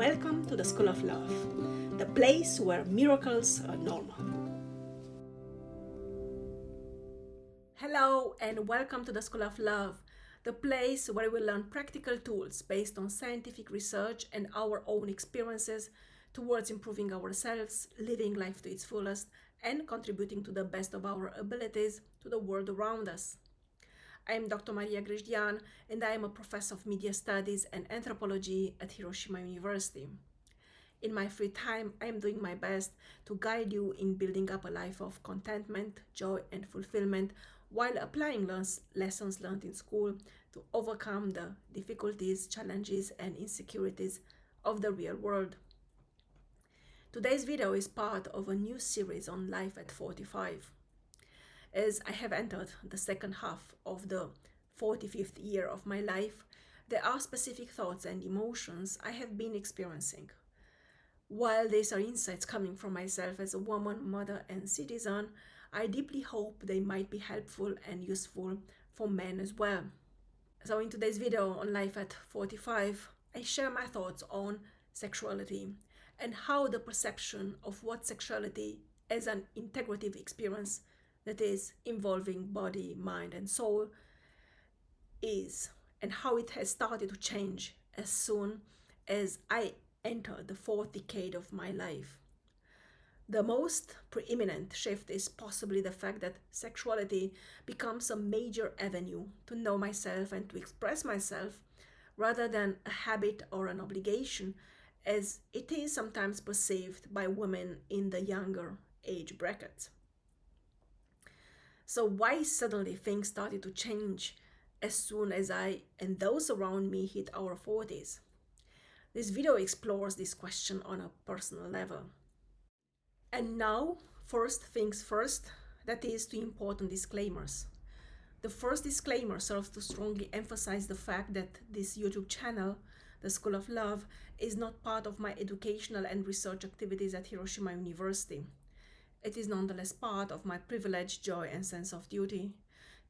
Welcome to the School of Love, the place where miracles are normal. Hello and welcome to the School of Love, the place where we learn practical tools based on scientific research and our own experiences towards improving ourselves, living life to its fullest, and contributing to the best of our abilities to the world around us. I am Dr. Grajdian, and I am a professor of media studies and anthropology at Hiroshima University. In my free time, I am doing my best to guide you in building up a life of contentment, joy, and fulfillment while applying lessons learned in school to overcome the difficulties, challenges, and insecurities of the real world. Today's video is part of a new series on life at 45. As I have entered the second half of the 45th year of my life, there are specific thoughts and emotions I have been experiencing. While these are insights coming from myself as a woman, mother, and citizen, I deeply hope they might be helpful and useful for men as well. So in today's video on life at 45, I share my thoughts on sexuality and how the perception of what sexuality as an integrative experience that is involving body, mind, and soul is, and how it has started to change as soon as I entered the fourth decade of my life. The most preeminent shift is possibly the fact that sexuality becomes a major avenue to know myself and to express myself rather than a habit or an obligation, as it is sometimes perceived by women in the younger age brackets. So why suddenly things started to change as soon as I and those around me hit our 40s? This video explores this question on a personal level. And now, first things first, that is two important disclaimers. The first disclaimer serves to strongly emphasize the fact that this YouTube channel, the School of Love, is not part of my educational and research activities at Hiroshima University. It is nonetheless part of my privilege, joy, and sense of duty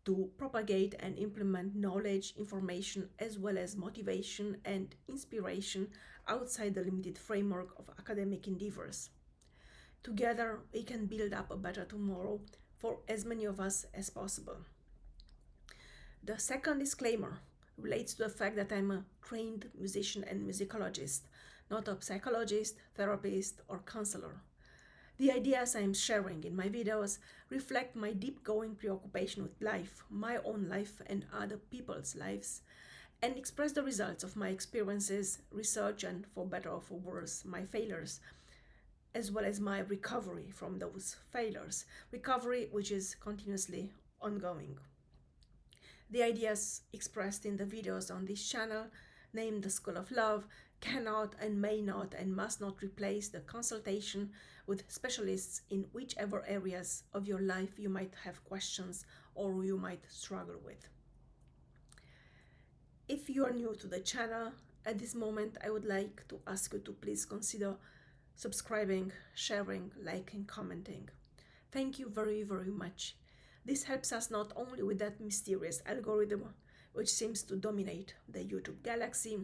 to propagate and implement knowledge, information, as well as motivation and inspiration outside the limited framework of academic endeavors. Together, we can build up a better tomorrow for as many of us as possible. The second disclaimer relates to the fact that I'm a trained musician and musicologist, not a psychologist, therapist, or counselor. The ideas I am sharing in my videos reflect my deep-going preoccupation with life, my own life and other people's lives, and express the results of my experiences, research, and for better or for worse, my failures, as well as my recovery from those failures, recovery which is continuously ongoing. The ideas expressed in the videos on this channel, named the School of Love, cannot and may not and must not replace the consultation with specialists in whichever areas of your life you might have questions or you might struggle with. If you are new to the channel, at this moment I would like to ask you to please consider subscribing, sharing, liking, commenting. Thank you very, very much. This helps us not only with that mysterious algorithm which seems to dominate the YouTube galaxy,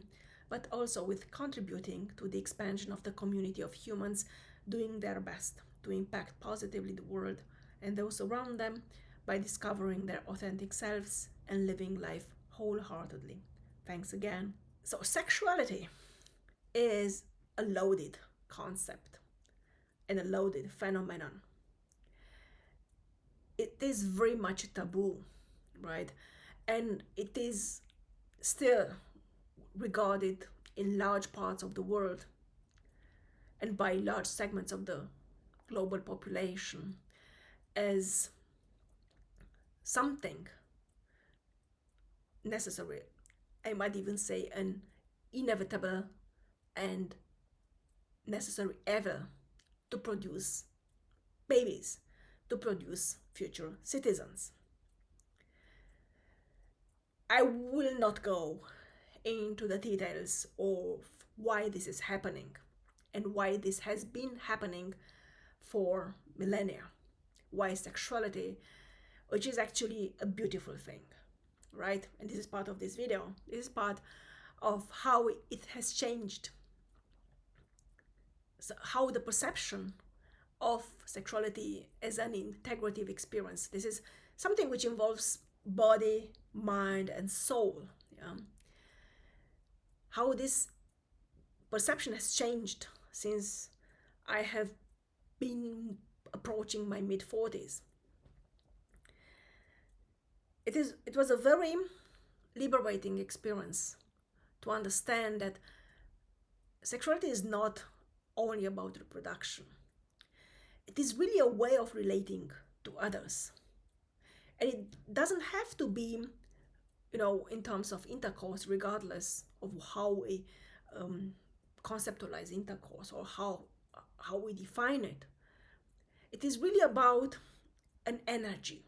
but also with contributing to the expansion of the community of humans doing their best to impact positively the world and those around them by discovering their authentic selves and living life wholeheartedly. Thanks again. So sexuality is a loaded concept and a loaded phenomenon. It is very much taboo, right? And it is still regarded in large parts of the world and by large segments of the global population as something necessary. I might even say an inevitable and necessary evil to produce babies, to produce future citizens. I will not go into the details of why this is happening and why this has been happening for millennia, why sexuality, which is actually a beautiful thing, right? And this is part of this video. This is part of how it has changed how the perception of sexuality as an integrative experience. This is something which involves body, mind, and soul. Yeah? How this perception has changed since I have been approaching my mid-40s. It was a very liberating experience to understand that sexuality is not only about reproduction. It is really a way of relating to others. And it doesn't have to be, in terms of intercourse, regardless of how we conceptualize intercourse or how we define it. It is really about an energy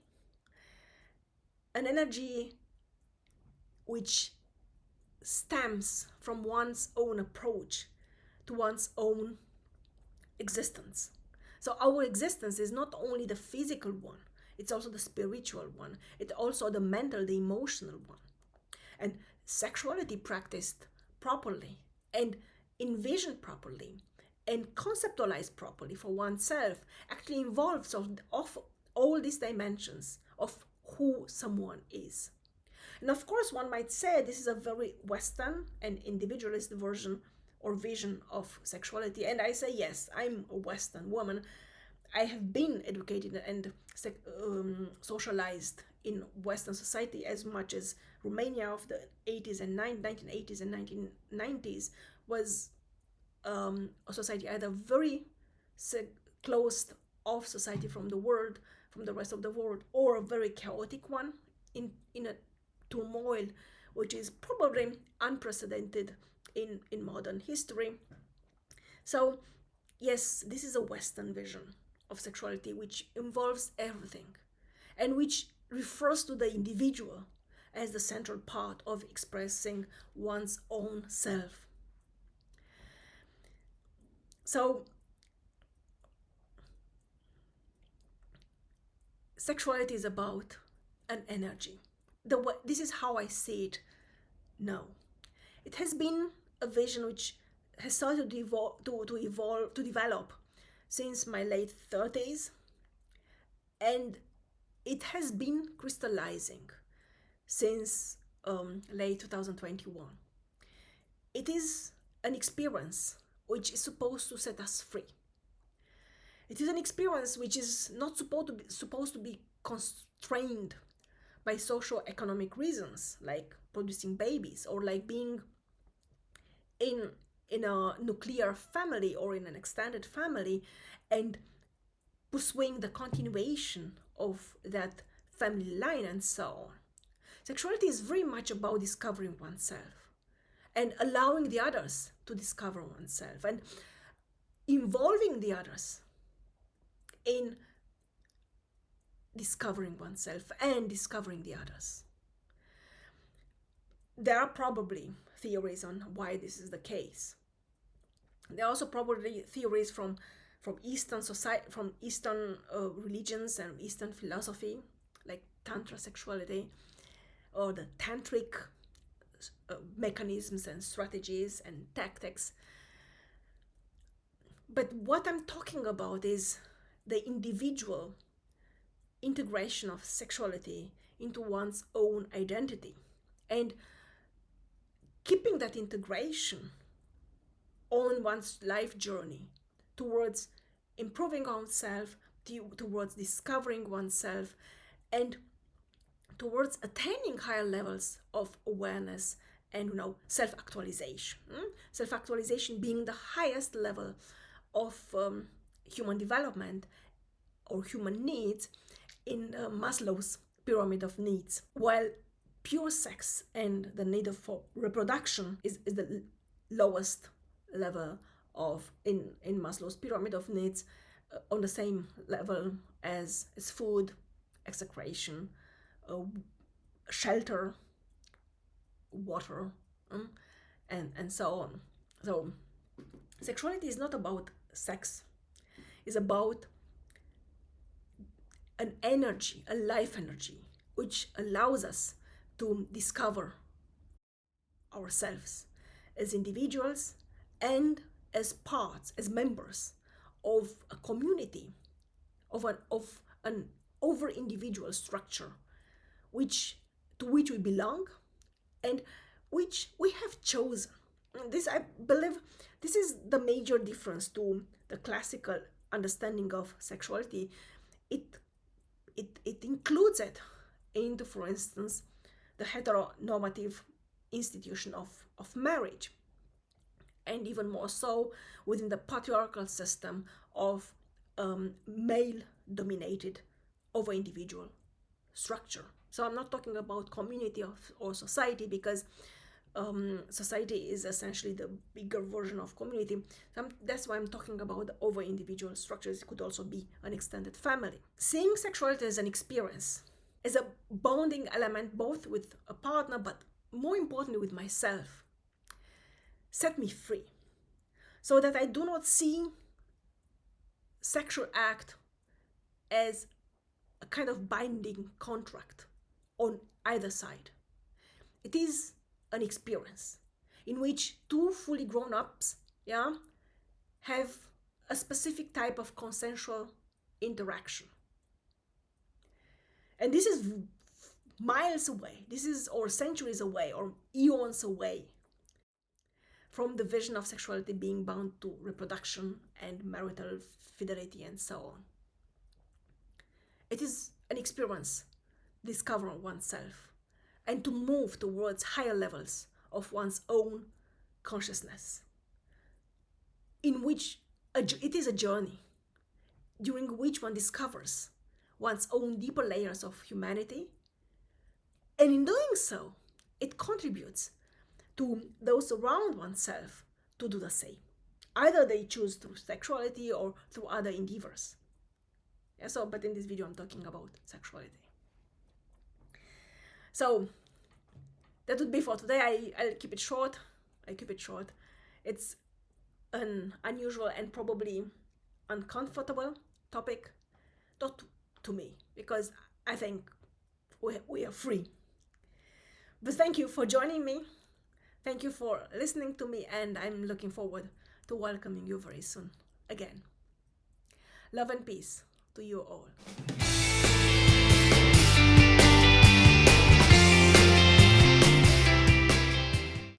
which stems from one's own approach to one's own existence. So our existence is not only the physical one, it's also the spiritual one, it's also the mental, the emotional one. And sexuality practiced properly and envisioned properly and conceptualized properly for oneself actually involves of all these dimensions of who someone is. And of course, one might say this is a very Western and individualist version or vision of sexuality. And I say, yes, I'm a Western woman. I have been educated and socialized in Western society as much as Romania of the 80s and 1980s and 1990s was a society either very closed off society from the world, from the rest of the world, or a very chaotic one in a turmoil which is probably unprecedented in modern history. So yes, this is a Western vision of sexuality which involves everything and which refers to the individual as the central part of expressing one's own self. So sexuality is about an energy. This is how I see it now. It has been a vision which has started to develop since my late 30s, and it has been crystallizing since late 2021. It is an experience which is supposed to set us free. It is an experience which is not supposed to be constrained by socio-economic reasons, like producing babies or like being in a nuclear family or in an extended family and pursuing the continuation of that family line and so on. Sexuality is very much about discovering oneself and allowing the others to discover oneself and involving the others in discovering oneself and discovering the others. There are probably theories on why this is the case. There are also probably theories from Eastern society, from Eastern religions and Eastern philosophy, like Tantra sexuality, or the tantric mechanisms and strategies and tactics. But what I'm talking about is the individual integration of sexuality into one's own identity and keeping that integration on one's life journey towards improving oneself, towards discovering oneself, and towards attaining higher levels of awareness and self-actualization. Self-actualization being the highest level of human development or human needs in Maslow's pyramid of needs, while pure sex and the need for reproduction is the lowest level of in Maslow's pyramid of needs, on the same level as food, execration, shelter, water, and so on. So sexuality is not about sex. It's about an energy, a life energy, which allows us to discover ourselves as individuals and as parts, as members of a community, of an over individual structure which to which we belong and which we have chosen. This, I believe, this is the major difference to the classical understanding of sexuality. It includes it into, for instance, the heteronormative institution of marriage, and even more so within the patriarchal system of male dominated over individual structure. So I'm not talking about community or society, because society is essentially the bigger version of community. That's why I'm talking about the over individual structures. It could also be an extended family. Seeing sexuality as an experience, as a bonding element both with a partner, but more importantly with myself, set me free, so that I do not see sexual act as a kind of binding contract on either side. It is an experience in which two fully grown ups, yeah, have a specific type of consensual interaction. And this is miles away. This is, or centuries away, or eons away from the vision of sexuality being bound to reproduction and marital fidelity and so on. It is an experience, discover oneself, and to move towards higher levels of one's own consciousness, in which it is a journey during which one discovers one's own deeper layers of humanity, and in doing so, it contributes to those around oneself to do the same. Either they choose through sexuality or through other endeavors. Yeah, so, but in this video, I'm talking about sexuality. So that would be for today. I'll keep it short. It's an unusual and probably uncomfortable topic, not to me, because I think we are free. But thank you for joining me. Thank you for listening to me, and I'm looking forward to welcoming you very soon again. Love and peace to you all.